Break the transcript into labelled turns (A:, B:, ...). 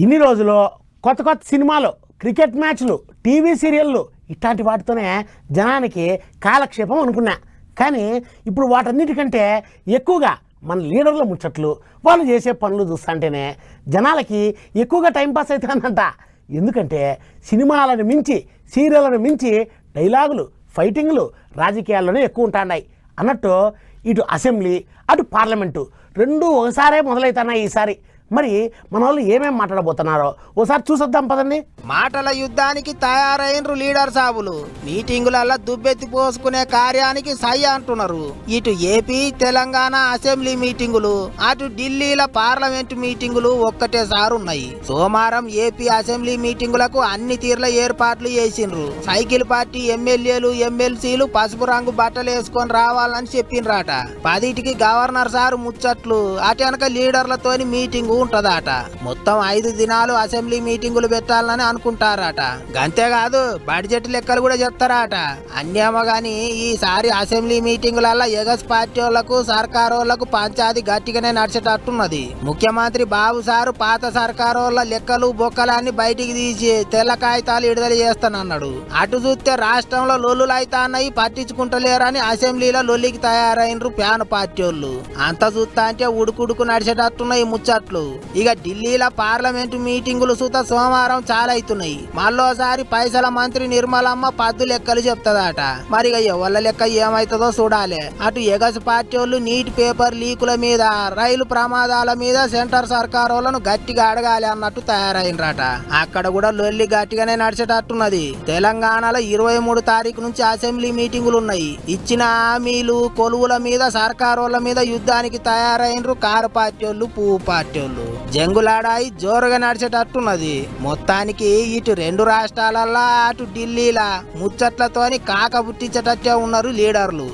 A: ఇన్ని రోజులు కొత్త కొత్త సినిమాలు, క్రికెట్ మ్యాచ్లు, టీవీ సీరియళ్ళు ఇట్లాంటి వాటితోనే జనానికి కాలక్షేపం అనుకున్నా. కానీ ఇప్పుడు వాటన్నిటికంటే ఎక్కువగా మన లీడర్ల ముచ్చట్లు, వాళ్ళు చేసే పనులు చూస్తుంటేనే జనాలకి ఎక్కువగా టైంపాస్ అవుతుందంట. ఎందుకంటే సినిమాలను మించి, సీరియళ్ళను మించి డైలాగులు, ఫైటింగ్లు రాజకీయాల్లోనే ఎక్కువ ఉంటున్నాయి అన్నట్టు. ఇటు అసెంబ్లీ, అటు పార్లమెంటు రెండూ ఒకసారే మొదలవుతున్నాయి ఈసారి. మరి మన వాళ్ళు ఏమేమి మాట్లాడబోతున్నారో ఓసారి చూసొద్దాం పదండి.
B: మాటల యుద్ధానికి తయారైనరు లీడర్ సాబులు. మీటింగులలో దుబ్బెత్తి పోసుకునే కార్యానికి సై అంటున్నారు. ఇటు ఏపీ, తెలంగాణ అసెంబ్లీ మీటింగులు, అటు ఢిల్లీల పార్లమెంటు మీటింగులు ఒక్కటేసారి ఉన్నాయి. సోమవారం ఏపీ అసెంబ్లీ మీటింగులకు అన్ని తీర్ల ఏర్పాట్లు చేసిండ్రు. సైకిల్ పార్టీ ఎమ్మెల్యేలు, ఎమ్మెల్సీలు పసుపు రంగు బట్టలు వేసుకొని రావాలని చెప్పిండ్రాట. 10టికి గవర్నర్ సారు ముచ్చట్లు, అటెనక లీడర్లతోని మీటింగు ఉంటదట. మొత్తం 5 దినాలు అసెంబ్లీ మీటింగులు పెట్టాలని అనుకుంటారట. అంతేకాదు బడ్జెట్ లెక్కలు కూడా చెప్తారట. అన్నేమో గాని ఈసారి అసెంబ్లీ మీటింగులలో ఎగస్ పార్టీ వాళ్లకు, సర్కారు వాళ్లకు పంచాది గట్టిగానే నడిచేటట్టున్నది. ముఖ్యమంత్రి బాబు సారు పాత సర్కారు వాళ్ళ లెక్కలు, బొక్కలన్నీ బయటికి తీసి తెల్ల కాగితాలు విడుదల చేస్తానన్నాడు. అటు చూస్తే రాష్ట్రంలో లొల్లులు అయితాన్నాయి, పట్టించుకుంటలేరని అసెంబ్లీలో లొల్లికి తయారైనరు ప్యాన్ పార్టీ వాళ్ళు. అంత చూస్తా అంటే ఉడుకుడుకు నడిచేటట్టున్నాయి ముచ్చట్లు. ఇక ఢిల్లీలో పార్లమెంటు మీటింగులు సుత సోమవారం చాలా అవుతున్నాయి. మళ్ళోసారి పైసల మంత్రి నిర్మలమ్మ పద్దు లెక్కలు చెప్తదట. మరి ఎవళ్ళ లెక్క ఏమైతుందో చూడాలి. అటు ఎగస్ పార్టీ వాళ్ళు నీటి పేపర్ లీకుల మీద, రైలు ప్రమాదాల మీద సెంటర్ సర్కారు వాళ్ళను గట్టిగా అడగాలి అన్నట్టు తయారైనరట. అక్కడ కూడా లొల్లి గట్టిగానే నడిచేటట్టున్నది. తెలంగాణలో 23 తారీఖు నుంచి అసెంబ్లీ మీటింగులు ఉన్నాయి. ఇచ్చిన హామీలు, కొలువుల మీద, సర్కారు వాళ్ళ మీద యుద్ధానికి తయారైనరు కారు పార్టీ వాళ్ళు, పువ్వు పార్టీ వాళ్ళు. జంగులాడాయి జోరుగా నడిచేటట్టున్నది. మొత్తానికి ఇటు 2 రాష్ట్రాలల్లా, అటు ఢిల్లీలా ముచ్చట్లతోని కాక పుట్టించేటట్టే ఉన్నారు లీడర్లు.